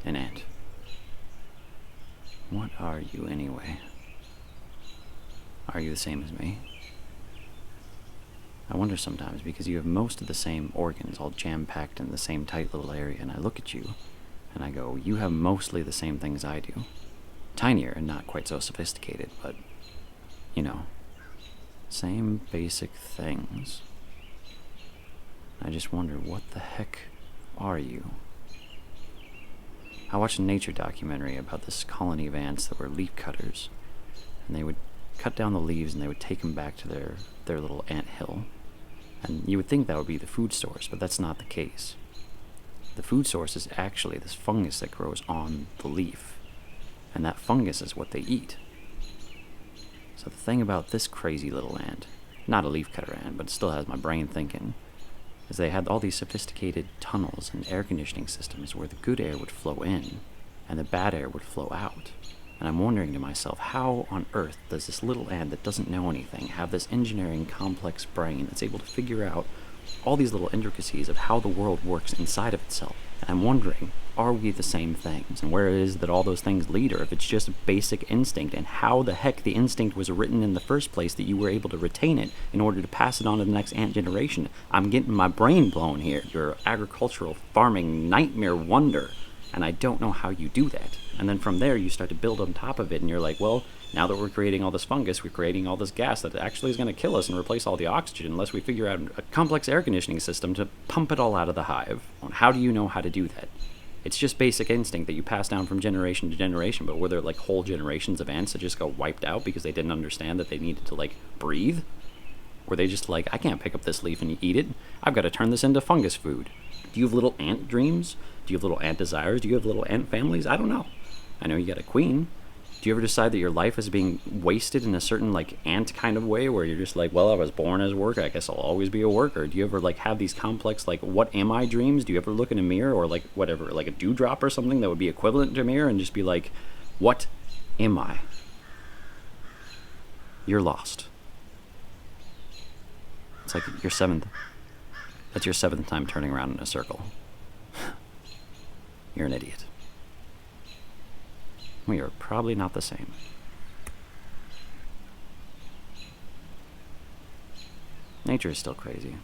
An ant. What are you anyway? Are you the same as me? I wonder sometimes because you have most of the same organs all jam-packed in the same tight little area, and I look at you and I go, you have mostly the same things I do. Tinier and not quite so sophisticated, but, you know, same basic things. I just wonder, what the heck are you? I watched a nature documentary about this colony of ants that were leaf cutters, and they would cut down the leaves and they would take them back to their little ant hill. And you would think that would be the food source, but that's not the case. The food source is actually this fungus that grows on the leaf, and that fungus is what they eat. So the thing about this crazy little ant, not a leafcutter ant, but it still has my brain thinking, is they had all these sophisticated tunnels and air conditioning systems where the good air would flow in and the bad air would flow out. And I'm wondering to myself, how on earth does this little ant that doesn't know anything have this engineering complex brain that's able to figure out all these little intricacies of how the world works inside of itself? And I'm wondering, are we the same things? And where it is that all those things lead, or if it's just a basic instinct, and how the heck the instinct was written in the first place that you were able to retain it in order to pass it on to the next ant generation. I'm getting my brain blown here. You're agricultural farming nightmare wonder, and I don't know how you do that. And then from there you start to build on top of it, and you're like, well, now that we're creating all this fungus, we're creating all this gas that actually is going to kill us and replace all the oxygen unless we figure out a complex air conditioning system to pump it all out of the hive. How do you know how to do that? It's just basic instinct that you pass down from generation to generation, but were there like whole generations of ants that just got wiped out because they didn't understand that they needed to like breathe? Were they just like, I can't pick up this leaf and eat it, I've got to turn this into fungus food? Do you have little ant dreams? Do you have little ant desires? Do you have little ant families? I don't know. I know you got a queen. Do you ever decide that your life is being wasted in a certain like ant kind of way where you're just like, well, I was born as a worker, I guess I'll always be a worker? Do you ever like have these complex like what am I dreams? Do you ever look in a mirror or like whatever, like a dewdrop or something that would be equivalent to a mirror and just be like, what am I? You're lost. It's like that's your seventh time turning around in a circle. You're an idiot. We are probably not the same. Nature is still crazy.